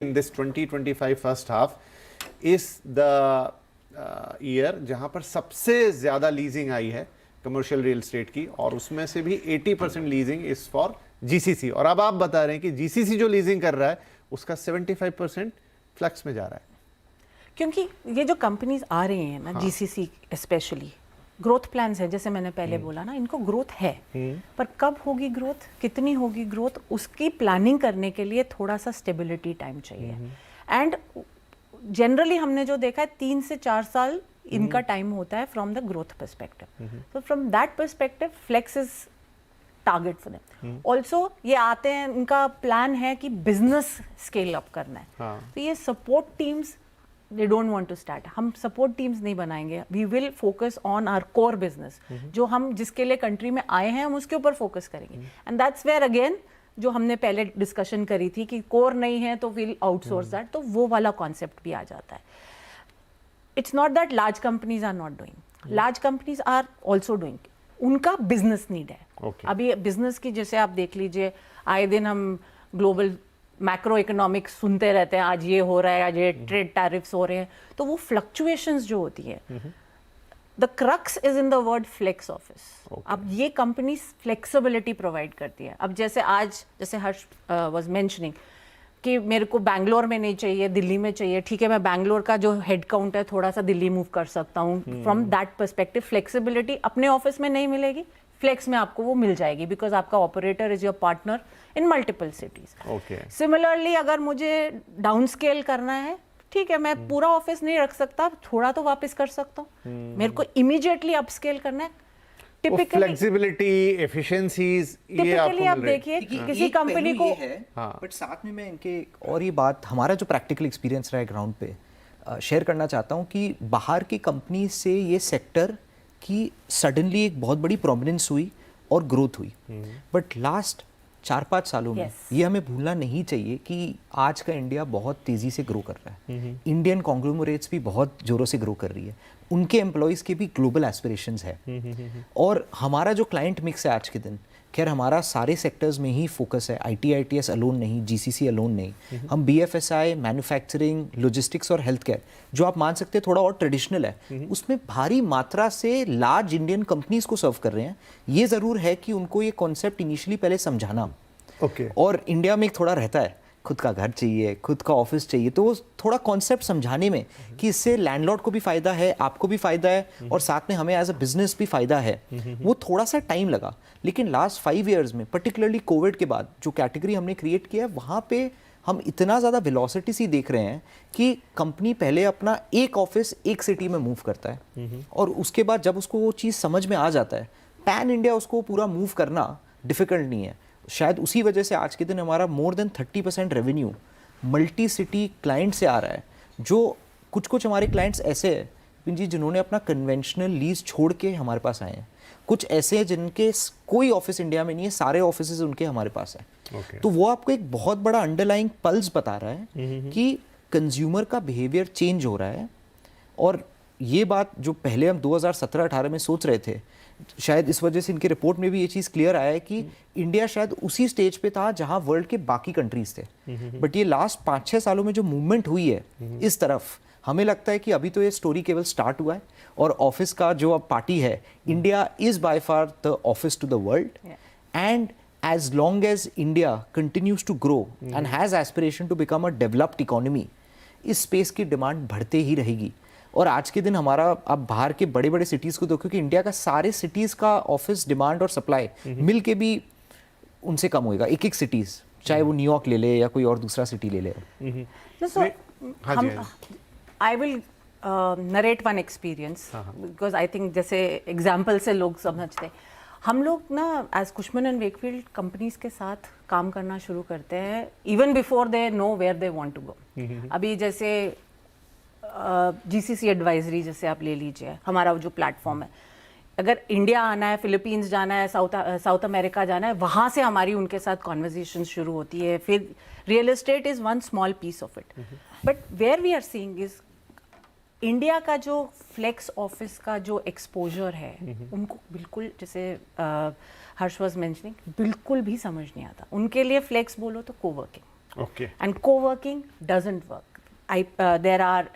in this 2025 first half is the year जहां पर सबसे ज़्यादा लीजिंग आई है कमर्शियल रियल एस्टेट की, और उसमें से भी 80% लीजिंग इज फॉर जीसीसी। और अब आप बता रहे हैं कि जीसीसी जो लीजिंग कर रहा है उसका 75% फ्लेक्स में जा रहा है, क्योंकि ये जो कंपनीज आ रही हैं ना, जीसीसी स्पेशली, ग्रोथ प्लान्स है, जैसे मैंने पहले बोला ना, इनको ग्रोथ है, पर कब होगी ग्रोथ, कितनी होगी ग्रोथ, उसकी प्लानिंग करने के लिए थोड़ा सा स्टेबिलिटी टाइम चाहिए। एंड जनरली हमने जो देखा है 3 से 4 साल इनका टाइम होता है फ्रॉम द ग्रोथ पर्सपेक्टिव। तो from that perspective flex is target for them. Also ये आते हैं, इनका प्लान है कि बिजनेस स्केल अप करना है, तो ये support teams they don't want to start. हम सपोर्ट टीम्स नहीं बनाएंगे, we will focus on our core business, जो हम जिसके लिए कंट्री में आए हैं हम उसके ऊपर फोकस करेंगे। एंड दैट्स वेयर अगेन जो हमने पहले डिस्कशन करी थी कि कोर नहीं है तो विल आउटसोर्स दैट, तो वो वाला कॉन्सेप्ट भी आ जाता है। It's not that large companies are not doing, large companies are also doing, उनका बिजनेस नीड है। अभी बिजनेस की जैसे आप देख लीजिए, आए दिन हम ग्लोबल मैक्रो इकोनॉमिक्स सुनते रहते हैं, आज ये हो रहा है, आज ये ट्रेड टैरिफ्स हो रहे हैं, तो वो फ्लक्चुएशंस जो होती है, the crux is in the word flex office. अब ये कंपनी फ्लेक्सिबिलिटी प्रोवाइड करती है। अब जैसे आज, जैसे हर्ष वाज मेंशनिंग कि मेरे को बैंगलोर में नहीं चाहिए, दिल्ली में चाहिए, ठीक है, मैं बैंगलोर का जो हेड काउंट है थोड़ा सा दिल्ली मूव कर सकता हूँ। फ्रॉम दैट पर्सपेक्टिव फ्लेक्सिबिलिटी अपने ऑफिस में नहीं मिलेगी, फ्लेक्स में आपको वो मिल जाएगी, बिकॉज आपका operator is your partner in multiple cities. Similarly अगर मुझे डाउन स्केल करना है, ठीक है, मैं पूरा ऑफिस नहीं रख सकता, थोड़ा तो वापस कर सकता हूँ। मेरे को इमीडिएटली अपस्केल करना है, टिपिकली फ्लेक्सिबिलिटी, एफिशिएंसीज, ये आपको आप देखिए किसी कंपनी को है। बट साथ में मैं इनके और ये बात, हमारा जो प्रैक्टिकल एक्सपीरियंस रहा है ग्राउंड पे, शेयर करना चाहता हूँ कि बाहर की कंपनी से ये सेक्टर की सडनली एक बहुत बड़ी प्रोमिनेंस हुई और ग्रोथ हुई। बट लास्ट 4-5 सालों में ये हमें भूलना नहीं चाहिए कि आज का इंडिया बहुत तेजी से ग्रो कर रहा है। इंडियन कॉन्ग्लोमरेट्स भी बहुत जोरों से ग्रो कर रही है, उनके एम्प्लॉयज़ के भी ग्लोबल एस्पिरेशंस है। और हमारा जो क्लाइंट मिक्स है आज के दिन, खैर हमारा सारे सेक्टर्स में ही फोकस है, IT ITS अलोन नहीं, GCC अलोन नहीं, हम BFSI, मैन्युफैक्चरिंग, लॉजिस्टिक्स और हेल्थ केयर, जो आप मान सकते हैं थोड़ा और ट्रेडिशनल है, उसमें भारी मात्रा से लार्ज इंडियन कंपनीज को सर्व कर रहे हैं। ये ज़रूर है कि उनको ये कॉन्सेप्ट इनिशियली पहले समझाना, और इंडिया में एक थोड़ा रहता है, खुद का घर चाहिए, खुद का ऑफिस चाहिए, तो वो थोड़ा कॉन्सेप्ट समझाने में कि इससे लैंडलॉर्ड को भी फ़ायदा है, आपको भी फ़ायदा है, और साथ में हमें एज अ बिजनेस भी फ़ायदा है, वो थोड़ा सा टाइम लगा। लेकिन लास्ट 5 इयर्स में, पर्टिकुलरली कोविड के बाद जो कैटेगरी हमने क्रिएट किया है, वहाँ पे हम इतना ज़्यादा वेलोसिटी सी देख रहे हैं कि कंपनी पहले अपना एक ऑफिस एक सिटी में मूव करता है, और उसके बाद जब उसको वो चीज़ समझ में आ जाता है, पैन इंडिया उसको पूरा मूव करना डिफ़िकल्ट नहीं है। शायद उसी वजह से आज के दिन हमारा more than 30% revenue multi city client से आ रहा है। जो कुछ हमारे क्लाइंट्स ऐसे हैं जी जिन्होंने अपना कन्वेंशनल लीज छोड़ के हमारे पास आए हैं, कुछ ऐसे हैं जिनके कोई ऑफिस इंडिया में नहीं है, सारे ऑफिस उनके हमारे पास हैं। तो वो आपको एक बहुत बड़ा अंडरलाइंग पल्स बता रहा है कि कंज्यूमर का बिहेवियर चेंज हो रहा है। और ये बात जो पहले हम 2017-18 में सोच रहे थे, शायद इस वजह से इनके रिपोर्ट में भी ये चीज़ क्लियर आया है कि इंडिया शायद उसी स्टेज पे था जहां वर्ल्ड के बाकी कंट्रीज थे। बट ये लास्ट 5-6 सालों में जो मूवमेंट हुई है इस तरफ, हमें लगता है कि अभी तो ये स्टोरी केवल स्टार्ट हुआ है, और ऑफिस का जो अब पार्टी है, India is by far the office to the world. And as long as India continues to grow and has aspiration to become a developed economy, इस स्पेस की डिमांड बढ़ते ही रहेगी। और आज के दिन हमारा, आप बाहर के बड़े बड़े सिटीज़ को देखो कि इंडिया का सारे सिटीज़ का ऑफिस डिमांड और सप्लाई मिल के भी उनसे कम होएगा, एक सिटीज़, चाहे वो न्यूयॉर्क ले ले या कोई और दूसरा सिटी ले ले। I will narrate one experience, because I think जैसे एग्जाम्पल से लोग समझते हैं। हम लोग ना as Cushman and Wakefield companies के साथ काम करना शुरू करते हैं even before they know where they want to go. अभी जैसे GCC एडवाइजरी जैसे आप ले लीजिए, हमारा जो प्लेटफॉर्म है, अगर इंडिया आना है, फिलीपींस जाना है, साउथ अमेरिका जाना है, वहाँ से हमारी उनके साथ कॉन्वर्जेशन शुरू होती है। फिर real estate is one small piece of it, but where we are seeing is India का जो फ्लेक्स ऑफिस का जो एक्सपोजर है, उनको बिल्कुल, जैसे हर्ष वाज मेंशनिंग, बिल्कुल भी समझ नहीं आता। उनके लिए फ्लेक्स बोलो तो coworking, Okay. And co-working doesn't work. There are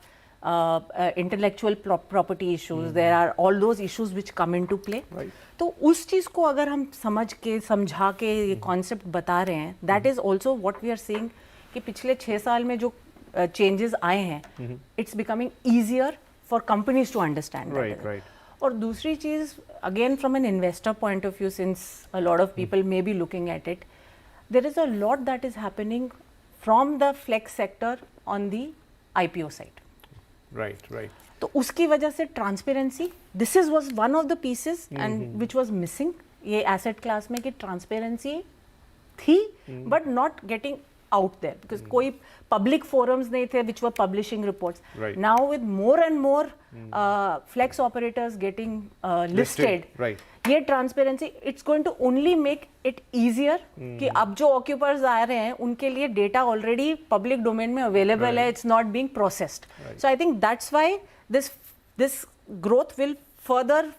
intellectual property issues, there are all those issues which come into play. Right. तो उस चीज़ को अगर हम समझ के समझा के ये कॉन्सेप्ट बता रहे हैं, that is also what we are saying कि पिछले 6 साल में जो चेंजेस आए हैं, it's becoming easier for companies to understand. Right. और दूसरी चीज़, again from an investor point of view, since a lot of people may be looking at it, there is a lot that is happening from the flex sector on the IPO side. Right. तो उसकी वजह से transparency, this is was one of the pieces and which was missing ये asset class में, कि transparency थी but not getting out there because कोई public forums नहीं थे which were publishing reports. Right. Now with more and more flex operators getting listed, ये transparency it's going to only make it easier कि अब जो occupiers आ रहे हैं उनके लिए डेटा ऑलरेडी पब्लिक डोमेन में अवेलेबल है, it's not being processed. So I think that's why this growth will further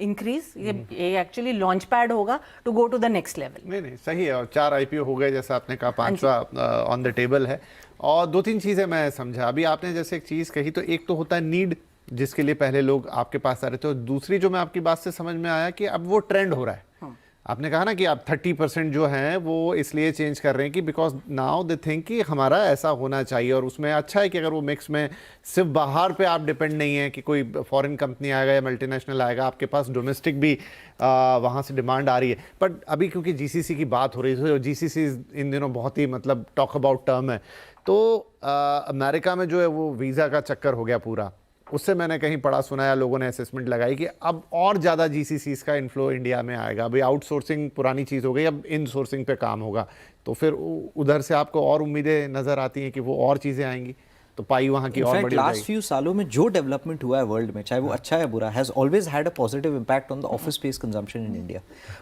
increase. ये एक्चुअली लॉन्च पैड होगा to go to the next level. नहीं सही है. और 4 IPO हो गए जैसा आपने कहा, 5वां ऑन द टेबल है. और 2-3 चीज़ें मैं समझा. अभी आपने जैसे एक चीज़ कही, तो एक तो होता है नीड, जिसके लिए पहले लोग आपके पास आ रहे थे, और दूसरी जो मैं आपकी बात से समझ में आया कि अब वो ट्रेंड हो रहा है. आपने कहा ना कि अब 30% जो हैं वो इसलिए चेंज कर रहे हैं कि बिकॉज नाउ दे थिंक कि हमारा ऐसा होना चाहिए. और उसमें अच्छा है कि अगर वो मिक्स में सिर्फ बाहर पे आप डिपेंड नहीं है कि कोई फॉरेन कंपनी आएगा या मल्टीनेशनल आएगा, आपके पास डोमेस्टिक भी वहाँ से डिमांड आ रही है. बट अभी क्योंकि GCC की बात हो रही है, GCC इन दिनों बहुत ही मतलब टॉक अबाउट टर्म है, तो अमेरिका में जो है वो वीज़ा का चक्कर हो गया पूरा. उससे मैंने कहीं पढ़ा सुना या लोगों ने असेसमेंट लगाई कि अब और ज़्यादा GCCs का इन्फ्लो इंडिया में आएगा. अभी आउटसोर्सिंग पुरानी चीज़ हो गई, अब इनसोर्सिंग पे काम होगा. तो फिर उधर से आपको और उम्मीदें नज़र आती हैं कि वो और चीज़ें आएंगी, तो पाई वहाँ की और बड़ी. लास्ट फ्यू सालों में जो डेवलपमेंट हुआ है वर्ल्ड में, चाहे वो अच्छा या बुरा, has always had a positive impact on the office space consumption in India.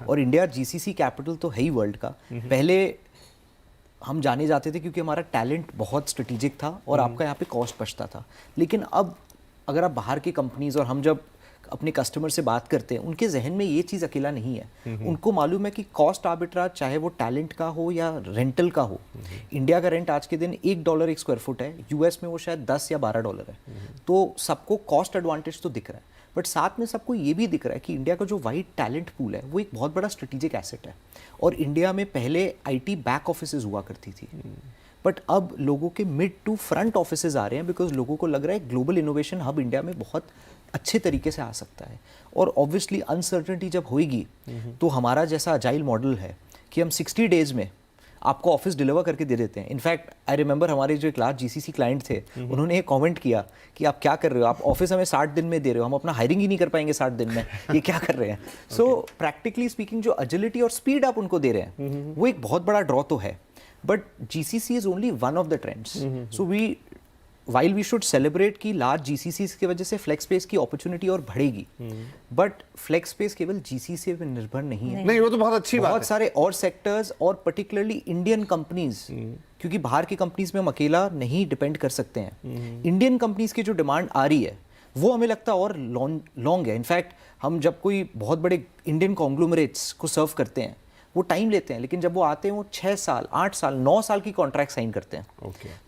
और इंडिया GCC कैपिटल तो है ही वर्ल्ड का. पहले हम जाने जाते थे क्योंकि हमारा टैलेंट बहुत स्ट्रेटेजिक था और आपका यहाँ पे कॉस्ट बचता था. लेकिन अब अगर आप बाहर की कंपनीज, और हम जब अपने कस्टमर से बात करते हैं, उनके जहन में ये चीज़ अकेला नहीं है. उनको मालूम है कि कॉस्ट आर्बिट्राज, चाहे वो टैलेंट का हो या रेंटल का हो, इंडिया का रेंट आज के दिन $1 एक स्क्वायर फुट है, US में वो शायद $10 या $12 है. तो सबको कॉस्ट एडवांटेज तो दिख रहा है, बट साथ में सबको ये भी दिख रहा है कि इंडिया का जो वाइड टैलेंट पूल है वो एक बहुत बड़ा स्ट्रेटेजिक एसेट है. और इंडिया में पहले IT बैक ऑफिसेज हुआ करती थी, बट अब लोगों के मिड टू फ्रंट ऑफिसेज आ रहे हैं, बिकॉज लोगों को लग रहा है ग्लोबल इनोवेशन हब इंडिया में बहुत अच्छे तरीके से आ सकता है. और ऑब्वियसली अनसर्टेनिटी जब होएगी तो हमारा जैसा अजाइल मॉडल है कि हम 60 डेज में आपको ऑफिस डिलीवर करके दे देते हैं. इनफैक्ट आई रिमेंबर हमारे जो एक लार्ज GCC क्लाइंट थे, उन्होंने एक कमेंट किया कि आप क्या कर रहे हो, आप ऑफिस हमें 60 दिन में दे रहे हो, हम अपना हायरिंग ही नहीं कर पाएंगे 60 दिन में, ये क्या कर रहे हैं. सो प्रैक्टिकली स्पीकिंग जो एजिलिटी और स्पीड आप उनको दे रहे हैं वो एक बहुत बड़ा ड्रॉ तो है. But GCC is only one of the trends. So while we should celebrate कि large GCCs की वजह से flex space की opportunity और बढ़ेगी, but flex space केवल GCC पे निर्भर नहीं है. नहीं, वो तो बहुत अच्छी बात है. बहुत सारे और sectors और particularly Indian companies, क्योंकि बाहर की कंपनीज में हम अकेला नहीं डिपेंड कर सकते हैं. इंडियन कंपनीज की जो डिमांड आ रही है वो हमें लगता है और लॉन्ग है. इनफैक्ट हम जब कोई बहुत बड़े इंडियन कॉन्ग्लोमरेट्स को सर्व करते हैं, वो टाइम लेते हैं, लेकिन जब वो आते हैं वो 6 साल, 8 साल, 9 साल की कॉन्ट्रैक्ट साइन करते हैं.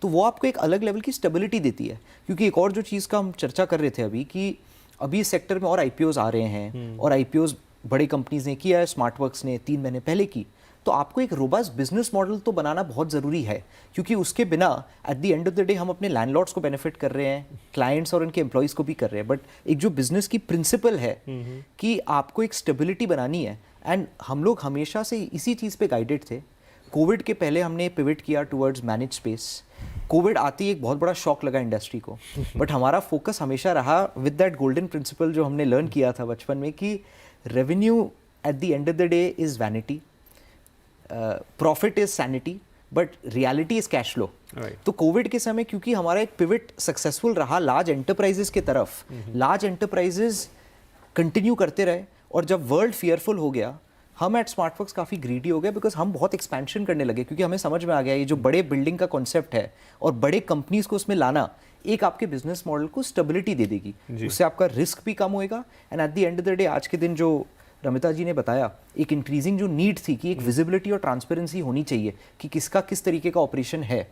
तो वो आपको एक अलग लेवल की स्टेबिलिटी देती है. क्योंकि एक और जो चीज़ का हम चर्चा कर रहे थे अभी, कि अभी इस सेक्टर में और IPOs आ रहे हैं, और IPOs बड़ी कंपनीज ने किया है, स्मार्टवर्क्स ने 3 महीने पहले की. तो आपको एक रोबस्ट बिजनेस मॉडल तो बनाना बहुत ज़रूरी है, क्योंकि उसके बिना at the end of the day हम अपने लैंडलॉर्ड्स को बेनिफिट कर रहे हैं, क्लाइंट्स और उनके एम्प्लॉइज़ को भी कर रहे हैं. बट एक जो बिजनेस की प्रिंसिपल है कि आपको एक स्टेबिलिटी बनानी है, एंड हम लोग हमेशा से इसी चीज़ पे गाइडेड थे. कोविड के पहले हमने पिविट किया टुवर्ड्स मैनेज स्पेस. कोविड आती एक बहुत बड़ा शॉक लगा इंडस्ट्री को, बट हमारा फोकस हमेशा रहा विद दैट गोल्डन प्रिंसिपल जो हमने लर्न किया था बचपन में, कि revenue at the end of the day is vanity, profit is sanity, but reality is cash flow. तो कोविड के समय क्योंकि हमारा एक पिविट सक्सेसफुल रहा लार्ज एंटरप्राइजेस के तरफ, लार्ज एंटरप्राइजेस कंटिन्यू करते रहे, और जब वर्ल्ड फियरफुल हो गया, हम एट स्मार्टवर्क्स काफ़ी ग्रीडी हो गए, बिकॉज हम बहुत एक्सपेंशन करने लगे, क्योंकि हमें समझ में आ गया ये जो बड़े बिल्डिंग का कॉन्सेप्ट है और बड़े कंपनीज को उसमें लाना एक आपके बिजनेस मॉडल को स्टेबिलिटी दे देगी, उससे आपका रिस्क भी कम होएगा, and at the end of the day आज के दिन जो रमिता जी ने बताया, एक इंक्रीजिंग जो नीड थी कि एक विजिबिलिटी और ट्रांसपेरेंसी होनी चाहिए कि किसका किस तरीके का ऑपरेशन है,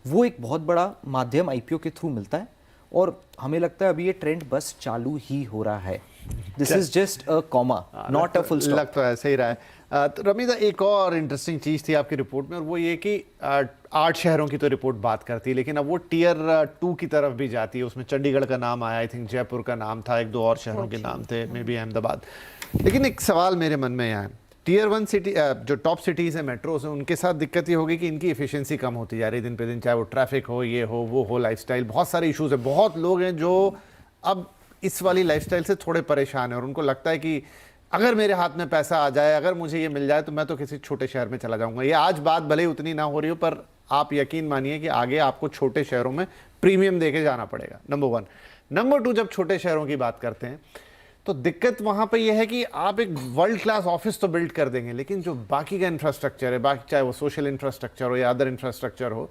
वो एक बहुत बड़ा माध्यम आईपीओ के थ्रू मिलता है। और हमें लगता है अभी ये ट्रेंड बस चालू ही हो रहा है। This is just a comma, not a full stop. लग तो ऐसे ही रहा है। तो रमीदा, एक और इंटरेस्टिंग चीज़ थी आपकी रिपोर्ट में, और वो ये कि 8 शहरों की तो रिपोर्ट बात करती है, लेकिन अब वो टियर 2 की तरफ भी जाती है। उसमें चंडीगढ़ का नाम आया, आई थिंक जयपुर का नाम था, 1-2 और शहरों के नाम थे, मे बी अहमदाबाद। लेकिन एक सवाल मेरे मन में यहाँ है, टियर 1 सिटी जो टॉप सिटीज़ हैं, मेट्रोज हैं, उनके साथ दिक्कत ये होगी कि इनकी एफिशिएंसी कम होती जा रही है दिन पे दिन, चाहे वो ट्रैफिक हो, ये हो, वो हो, लाइफस्टाइल, बहुत सारे इश्यूज हैं। बहुत लोग हैं जो अब इस वाली लाइफस्टाइल से थोड़े परेशान हैं और उनको लगता है कि अगर मेरे हाथ में पैसा आ जाए, अगर मुझे ये मिल जाए, तो मैं तो किसी छोटे शहर में चला जाऊंगा। ये आज बात भले ही उतनी ना हो रही हो, पर आप यकीन मानिए कि आगे आपको छोटे शहरों में प्रीमियम देके जाना पड़ेगा, नंबर 1। नंबर 2, जब छोटे शहरों की बात करते हैं तो दिक्कत वहां पे ये है कि आप एक वर्ल्ड क्लास ऑफिस तो बिल्ड कर देंगे, लेकिन जो बाकी का इंफ्रास्ट्रक्चर है, बाकी चाहे वो सोशल इंफ्रास्ट्रक्चर हो या अदर इंफ्रास्ट्रक्चर हो,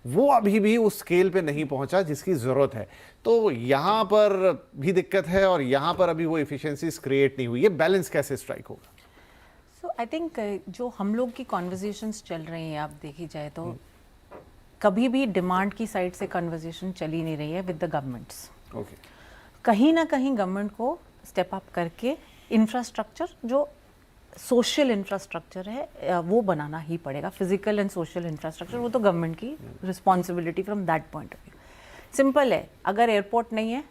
वो अभी भी उस स्केल पे नहीं पहुंचा जिसकी ज़रूरत है। तो यहाँ पर भी दिक्कत है और यहाँ पर अभी वो एफिशिएंसीज क्रिएट नहीं हुई। ये बैलेंस कैसे स्ट्राइक होगा? सो आई थिंक जो हम लोग की कॉन्वर्जेशंस चल रही हैं, आप देखी जाए तो कभी भी डिमांड की साइड से कन्वर्जेशन चली नहीं रही है विद द गवर्नमेंट्स। ओके, कहीं ना कहीं गवर्नमेंट को स्टेप अप करके इंफ्रास्ट्रक्चर, जो सोशल इंफ्रास्ट्रक्चर है, वो बनाना ही पड़ेगा। फिजिकल एंड सोशल इंफ्रास्ट्रक्चर, वो तो गवर्नमेंट की responsibility from that point of view. Simple है, अगर एयरपोर्ट नहीं है,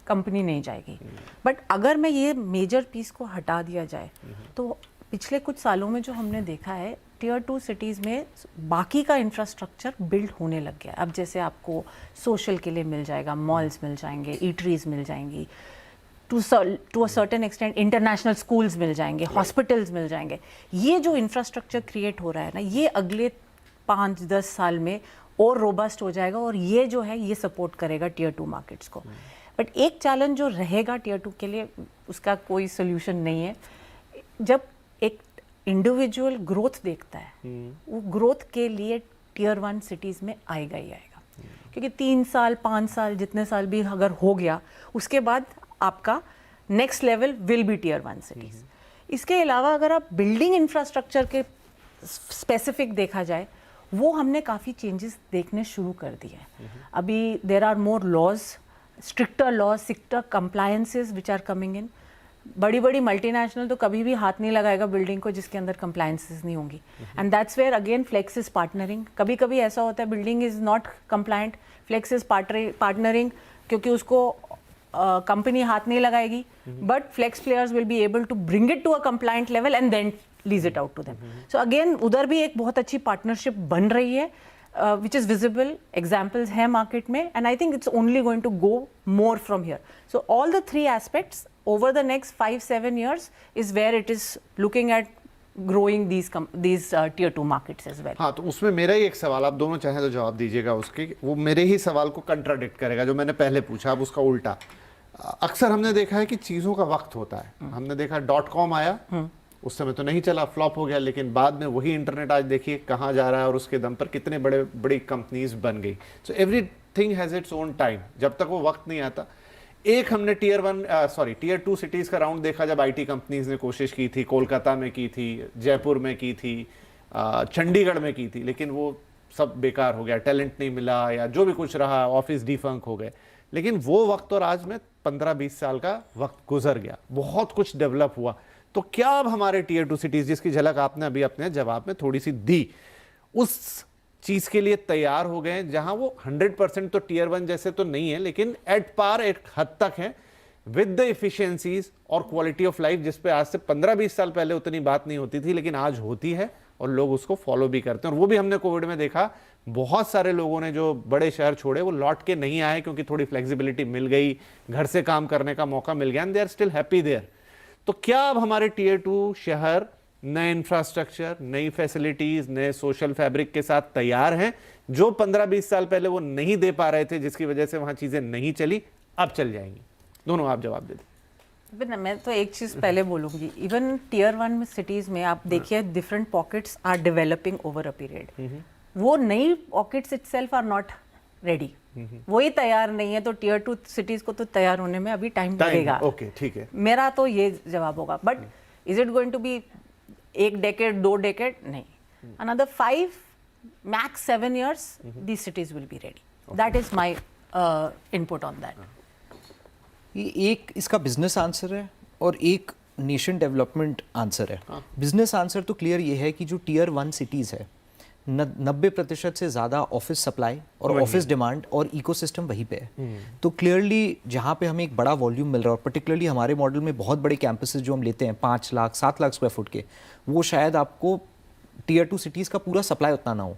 कंपनी नहीं जाएगी। बट अगर मैं ये मेजर पीस को हटा दिया जाए, तो पिछले कुछ सालों में जो हमने देखा है, टियर 2 सिटीज़ में बाकी का इंफ्रास्ट्रक्चर बिल्ड होने लग गया। अब जैसे आपको सोशल के लिए मिल जाएगा, मॉल्स मिल जाएंगे, ईटरीज मिल जाएंगी, to a certain extent international schools मिल जाएंगे, हॉस्पिटल्स मिल जाएंगे। ये जो इंफ्रास्ट्रक्चर क्रिएट हो रहा है ना, ये अगले 5-10 साल में और रोबस्ट हो जाएगा, और ये जो है ये सपोर्ट करेगा टियर 2 मार्केट्स को। बट एक चैलेंज जो रहेगा टियर 2 के लिए, उसका कोई सोल्यूशन नहीं है। जब एक इंडिविजुअल ग्रोथ देखता है, वो ग्रोथ के लिए टियर 1 सिटीज़ में आएगा ही आएगा, क्योंकि 3 साल 5 साल जितने साल भी अगर हो गया, उसके बाद आपका next level will be tier 1 cities. इसके अलावा अगर आप बिल्डिंग इंफ्रास्ट्रक्चर के स्पेसिफिक देखा जाए, वो हमने काफ़ी चेंजेस देखने शुरू कर दिए हैं। अभी there are more laws, stricter laws, stricter compliances which are coming in. बड़ी बड़ी मल्टीनेशनल तो कभी भी हाथ नहीं लगाएगा बिल्डिंग को जिसके अंदर कंप्लायंसेस नहीं होंगी, and that's where again flex is partnering. कभी कभी ऐसा होता है building is not compliant, flex is partnering, क्योंकि उसको कंपनी हाथ नहीं लगाएगी, but flex players will be able to bring it to a compliant level and then lease it out to them. So again उधर भी एक बहुत अच्छी पार्टनरशिप बन रही है, which is visible, examples हैं market में, and I think it's only going to go more from here. So all the 3 aspects over the next 5-7 years is where it is looking at growing these tier 2 markets as well. हाँ, तो उसमें मेरा ही एक सवाल, आप दोनों चाहें तो जवाब दीजिएगा उसके, वो मेरे ही सवाल को कंट्राडिक्ट करेगा जो मैंने पहले पूछा, अब उसका उल्टा। अक्सर हमने देखा है कि चीज़ों का वक्त होता है। हमने देखा .com आया, उस समय तो नहीं चला, फ्लॉप हो गया, लेकिन बाद में वही इंटरनेट आज देखिए कहाँ जा रहा है और उसके दम पर कितने बड़ी कंपनीज बन गई। So everything has its own time, जब तक वो वक्त नहीं आता। एक हमने टियर 2 सिटीज़ का राउंड देखा जब आईटी कंपनीज ने कोशिश की थी, कोलकाता में की थी, जयपुर में की थी, चंडीगढ़ में की थी, लेकिन वो सब बेकार हो गया, टैलेंट नहीं मिला या जो भी कुछ रहा, ऑफिस डिफंक हो गए। लेकिन वो वक्त और आज में 15-20 साल का वक्त गुजर गया, बहुत कुछ डेवलप हुआ। तो क्या अब हमारे टियर 2 सिटीज़, जिसकी झलक आपने अभी अपने जवाब में थोड़ी सी दी, उस चीज़ के लिए तैयार हो गए जहां वो 100% तो टियर 1 जैसे तो नहीं है, लेकिन एट पार एक हद तक है विद द एफिशिएंसीज और क्वालिटी ऑफ लाइफ, जिस पे आज से 15-20 साल पहले उतनी बात नहीं होती थी, लेकिन आज होती है और लोग उसको फॉलो भी करते हैं। और वो भी हमने कोविड में देखा, बहुत सारे लोगों ने जो बड़े शहर छोड़े वो लौट के नहीं आए, क्योंकि थोड़ी फ्लेक्सिबिलिटी मिल गई, घर से काम करने का मौका मिल गया, and they are still happy there. तो क्या अब हमारे टियर 2 शहर नए इंफ्रास्ट्रक्चर, नई फैसिलिटीज, नए सोशल फैब्रिक के साथ तैयार हैं, जो 15-20 साल पहले वो नहीं दे पा रहे थे, जिसकी वजह से वहां चीजें नहीं चली, अब चल जाएंगी? दोनों आप जवाब दे दें। मैं तो एक चीज़ पहले बोलूँगी, इवन टियर 1 में सिटीज़ में आप देखिए different pockets are developing over a period. वो नई pockets itself are not ready, वही तैयार नहीं है, तो टियर 2 सिटीज़ को तो तैयार होने में अभी टाइम लगेगा। ओके, ठीक है, मेरा तो ये जवाब होगा। But Is it going to be 1 decade, 2 decade? नहीं. Another 5, max 7 years, these cities will be ready. That is my input on that. ये एक इसका बिजनेस आंसर है और एक नेशन डेवलपमेंट आंसर है। बिजनेस आंसर तो क्लियर ये है कि जो टियर 1 सिटीज़ है 90% से ज़्यादा ऑफिस सप्लाई और ऑफिस डिमांड और इकोसिस्टम वहीं पे है। तो क्लियरली जहाँ पे हमें एक बड़ा वॉल्यूम मिल रहा है और पर्टिकुलरली हमारे मॉडल में बहुत बड़े कैंपसेस जो हम लेते हैं 5 लाख 7 लाख स्क्वायर फुट के, वो शायद आपको टियर 2 सिटीज़ का पूरा सप्लाई उतना ना हो,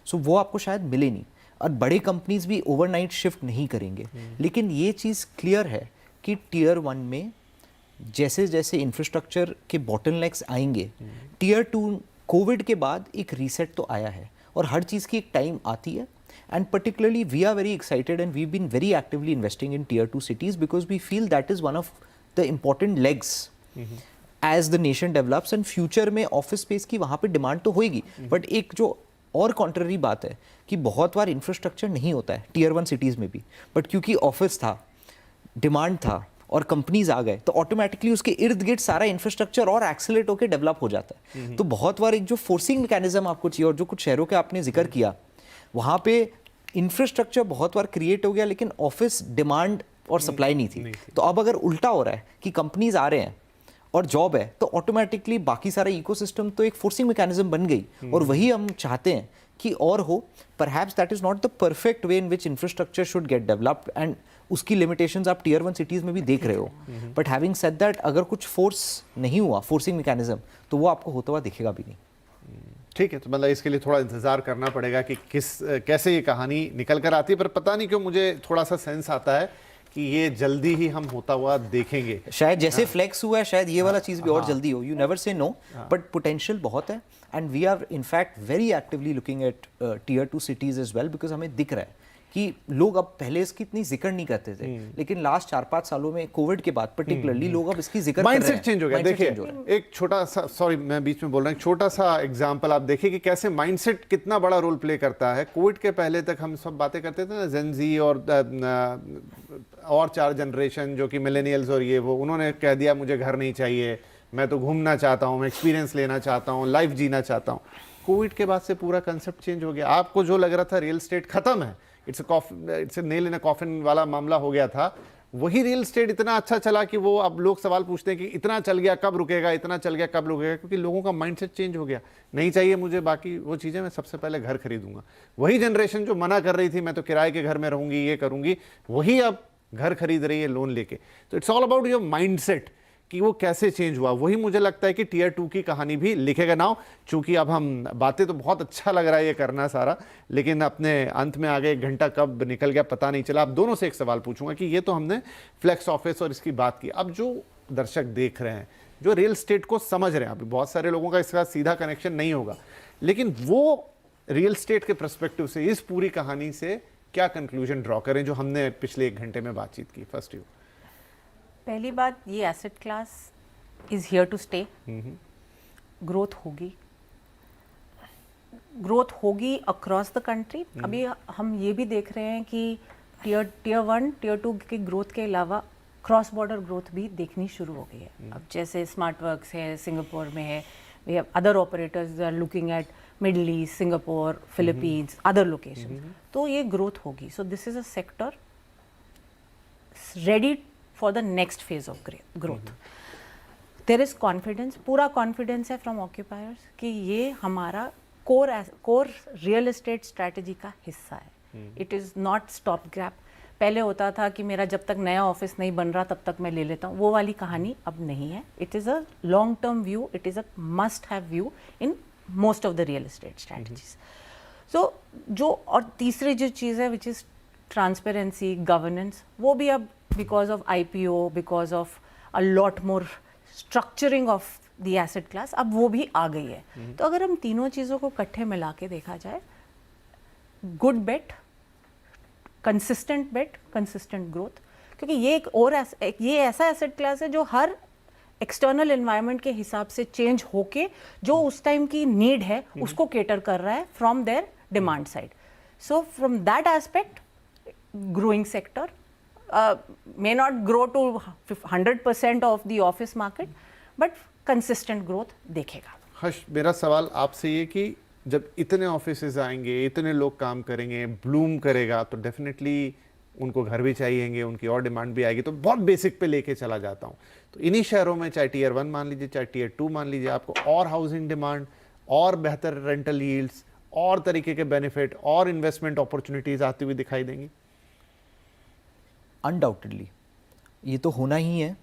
सो वो आपको शायद मिले नहीं। और बड़े कंपनीज भी ओवरनाइट शिफ्ट नहीं करेंगे, लेकिन ये चीज़ क्लियर है कि टियर 1 में जैसे जैसे इंफ्रास्ट्रक्चर के बॉटलनेक्स आएंगे, टियर 2 कोविड के बाद एक रीसेट तो आया है और हर चीज़ की एक टाइम आती है। And particularly we are very excited and we been very actively investing in tier 2 cities because we feel that is one of the important legs as the nation develops. And future में office space की वहाँ पे demand तो होएगी, but एक जो और contrary बात है कि बहुत बार इंफ्रास्ट्रक्चर नहीं होता है टियर 1 सिटीज़ में भी, बट क्योंकि ऑफिस था, डिमांड था और कंपनीज आ गए तो ऑटोमेटिकली उसके इर्द गिर्द सारा इंफ्रास्ट्रक्चर और एक्सेलरेट होकर डेवलप हो जाता है। तो बहुत बार एक जो फोर्सिंग मैकेनिज्म आपको चाहिए, और जो कुछ शहरों के आपने जिक्र किया वहाँ पे इंफ्रास्ट्रक्चर बहुत बार क्रिएट हो गया लेकिन ऑफिस डिमांड और सप्लाई नहीं थी। तो अब अगर उल्टा हो रहा है कि कंपनीज आ रहे हैं और जॉब है, तो ऑटोमेटिकली बाकी सारा इकोसिस्टम तो एक फोर्सिंग मैकेनिज्म बन गई, और वही हम चाहते हैं कि और हो। Perhaps that is not the perfect way in which infrastructure should get developed, and उसकी लिमिटेशंस आप टियर 1 सिटीज़ में भी देख रहे हो। बट हैविंग सेड दैट, अगर कुछ फोर्स नहीं हुआ, फोर्सिंग मैकेनिज्म, तो वो आपको होता हुआ दिखेगा भी नहीं। ठीक है, तो मतलब इसके लिए थोड़ा इंतजार करना पड़ेगा कि कैसे ये कहानी निकल कर आती है, पर पता नहीं क्यों मुझे थोड़ा सा सेंस आता है कि ये जल्दी ही हम होता हुआ देखेंगे। शायद जैसे फ्लेक्स हुआ है, शायद ये वाला चीज़ भी और जल्दी हो। You never say no, but potential बहुत है। And we are in fact very actively looking at tier 2 cities as well, because हमें दिख रहा है कि लोग अब पहले इसकी इतनी जिक्र नहीं करते थे, लेकिन लास्ट 4-5 सालों में कोविड के बाद पर्टिकुलरली लोग अब इसकी जिक्र कर रहे हैं। माइंडसेट चेंज हो गया। देखिए, एक छोटा सा, सॉरी मैं बीच में बोल रहा हूँ, छोटा सा एग्जांपल आप देखिए कि कैसे माइंडसेट कितना बड़ा रोल प्ले करता है। कोविड के पहले तक हम सब बातें करते थे ना, जेन ज़ी और 4 जनरेशन जो कि मिलेनियल्स और ये वो, उन्होंने कह दिया मुझे घर नहीं चाहिए, मैं तो घूमना चाहता हूँ, मैं एक्सपीरियंस लेना चाहता हूँ, लाइफ जीना चाहता हूँ। कोविड के बाद से पूरा कंसेप्ट चेंज हो गया। आपको जो लग रहा था रियल एस्टेट खत्म है, it's nail in a coffin वाला मामला हो गया था, वही रियल एस्टेट इतना अच्छा चला कि वो अब लोग सवाल पूछते हैं कि इतना चल गया कब रुकेगा, इतना चल गया कब रुकेगा, क्योंकि लोगों का माइंडसेट चेंज हो गया। नहीं चाहिए मुझे बाकी वो चीज़ें, मैं सबसे पहले घर खरीदूंगा। वही जनरेशन जो मना कर रही थी मैं तो किराए के घर में रहूंगी, ये करूंगी, वही अब घर खरीद रही है लोन लेके। तो it's all about your mindset कि वो कैसे चेंज हुआ। वही मुझे लगता है कि टियर 2 की कहानी भी लिखेगा नाउ। चूंकि अब हम बातें तो बहुत अच्छा लग रहा है ये करना सारा, लेकिन अपने अंत में आ गए, 1 घंटा कब निकल गया पता नहीं चला। आप दोनों से एक सवाल पूछूंगा कि ये तो हमने फ्लेक्स ऑफिस और इसकी बात की, अब जो दर्शक देख रहे हैं, जो रियल एस्टेट को समझ रहे हैं, अभी बहुत सारे लोगों का इसका सीधा कनेक्शन नहीं होगा, लेकिन वो रियल एस्टेट के पर्सपेक्टिव से इस पूरी कहानी से क्या कंक्लूजन ड्रॉ करें जो हमने पिछले 1 घंटे में बातचीत की। First you. पहली बात, ये asset class is here to stay. Growth होगी, ग्रोथ होगी अक्रॉस द कंट्री। अभी हम ये भी देख रहे हैं कि टियर 1, टियर 2 की ग्रोथ के अलावा क्रॉस बॉर्डर ग्रोथ भी देखनी शुरू हो गई है। अब जैसे स्मार्ट वर्क्स है, सिंगापुर में है, we have other operators are looking at Middle East, Singapore, Philippines, other location. तो ये ग्रोथ होगी। So this is a sector ready for the next phase of growth. There is confidence, पूरा confidence है from occupiers कि ये हमारा core real estate strategy का हिस्सा है. It is not stop gap. पहले होता था कि मेरा जब तक नया ऑफिस नहीं बन रहा तब तक मैं ले लेता हूँ, वो वाली कहानी अब नहीं है. It is a long term view, it is a must have view in most of the real estate strategies. So जो और तीसरी जो चीज़ है which is transparency, governance, वो भी अब because of IPO, because of a lot more structuring of the asset class, अब वो भी आ गई है. तो अगर हम तीनों चीज़ों को इकट्ठे मिला के देखा जाए, गुड बेट, कंसिस्टेंट बेट, कंसिस्टेंट ग्रोथ, क्योंकि ये ऐसा एसेट क्लास है जो हर एक्सटर्नल एनवायरनमेंट के हिसाब से चेंज होके जो उस टाइम की नीड है उसको केटर कर रहा है from their demand side. So from that aspect, growing sector, may not grow to 100% of the office market, but consistent growth देखेगा। हर्ष, मेरा सवाल आपसे ये कि जब इतने ऑफिसेज आएंगे, इतने लोग काम करेंगे, ब्लूम करेगा, तो डेफिनेटली उनको घर भी चाहिएंगे, उनकी और डिमांड भी आएगी। तो बहुत बेसिक पे लेके चला जाता हूँ, तो इन्हीं शहरों में चाहे टियर 1 मान लीजिए, चाहे टियर 2 मान लीजिए, आपको और हाउसिंग डिमांड, और बेहतर रेंटल यील्ड्स, और तरीके के बेनिफिट और इन्वेस्टमेंट अपॉर्चुनिटीज आती हुई दिखाई देंगी। अनडाउटेडली ये तो होना ही है।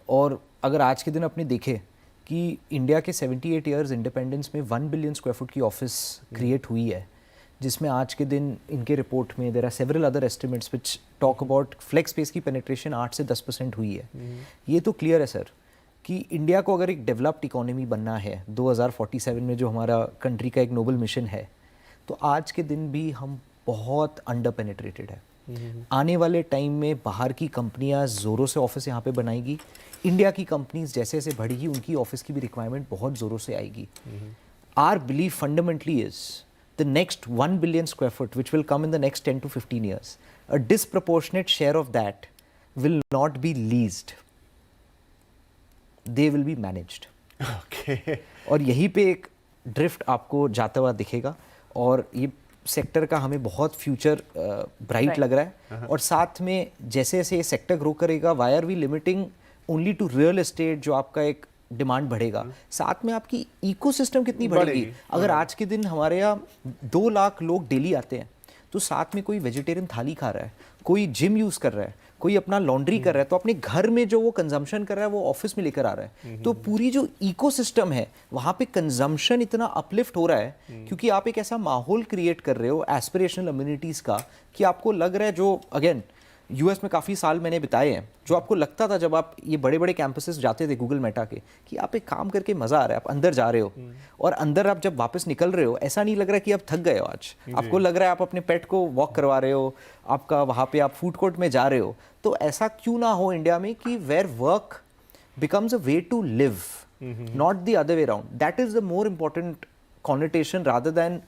और अगर आज के दिन अपने देखें कि इंडिया के 78 इयर्स इंडिपेंडेंस में 1 बिलियन स्क्वायर फुट की ऑफिस क्रिएट हुई है, जिसमें आज के दिन इनके रिपोर्ट में there are several other estimates which talk about flex space की पेनिट्रेशन 8 से 10% हुई है। ये तो क्लियर है सर कि इंडिया को अगर एक डेवलप्ड इकोनॉमी बनना है 2047 में, जो हमारा कंट्री का एक नोबल मिशन है, तो आज के दिन भी हम बहुत अंडर पेनिट्रेटेड है। आने वाले टाइम में बाहर की कंपनियां ज़ोरों से ऑफिस यहाँ पे बनाएगी, इंडिया की कंपनीज जैसे जैसे बढ़ेगी उनकी ऑफिस की भी रिक्वायरमेंट बहुत ज़ोरों से आएगी। Are believe fundamentally is the next 1 billion square foot which will come in the next 10 to 15 years, a disproportionate share of that will not be leased, they will be managed. Okay. और यहीं पे एक drift आपको जाता हुआ दिखेगा, और ये सेक्टर का हमें बहुत फ्यूचर ब्राइट लग रहा है। और साथ में जैसे जैसे ये सेक्टर ग्रो करेगा, why are we limiting only to real estate, जो आपका एक डिमांड बढ़ेगा, साथ में आपकी इकोसिस्टम कितनी बढ़ेगी। अगर आज के दिन हमारे यहाँ 2 लाख लोग डेली आते हैं, तो साथ में कोई वेजिटेरियन थाली खा रहा है, कोई जिम यूज़ कर रहा है, कोई अपना लॉन्ड्री कर रहा है, तो अपने घर में जो वो कंजम्पशन कर रहा है वो ऑफिस में लेकर आ रहा है। तो पूरी जो इकोसिस्टम है वहाँ पे कंजम्पशन इतना अपलिफ्ट हो रहा है, क्योंकि आप एक ऐसा माहौल क्रिएट कर रहे हो एस्पिरेशनल अम्यूनिटीज़ का, कि आपको लग रहा है, जो अगेन यूएस में काफ़ी साल मैंने बिताए हैं, जो आपको लगता था जब आप ये बड़े बड़े कैंपसेस जाते थे गूगल मेटा के, कि आप एक काम करके मज़ा आ रहा है, आप अंदर जा रहे हो, और अंदर आप जब वापस निकल रहे हो ऐसा नहीं लग रहा कि आप थक गए हो आज, आपको लग रहा है आप अपने पेट को वॉक करवा रहे हो, आपका वहाँ पे आप फूड कोर्ट में जा रहे हो। तो ऐसा क्यों ना हो इंडिया में कि where work becomes a way to live, not the other way around. That is the more important connotation rather than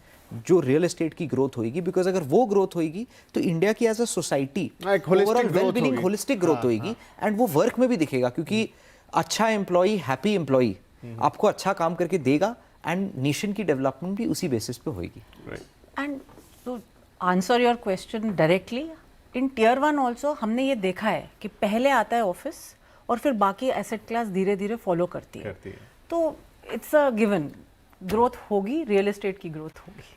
जो रियल एस्टेट की ग्रोथ होगी। बिकॉज अगर वो ग्रोथ होगी तो इंडिया की as a society overall wellbeing holistic growth होगी, and वो वर्क में भी दिखेगा, क्योंकि अच्छा एम्प्लॉई, हैप्पी एम्प्लॉई आपको अच्छा काम करके देगा, एंड नेशन की डेवलपमेंट भी उसी बेसिस पे होगी। And to answer your question directly, in tier 1 also हमने ये देखा है कि पहले आता है ऑफिस और फिर बाकी एसेट क्लास धीरे धीरे फॉलो करती है। तो इट्स अ गिवन, ग्रोथ होगी, रियल एस्टेट की ग्रोथ होगी।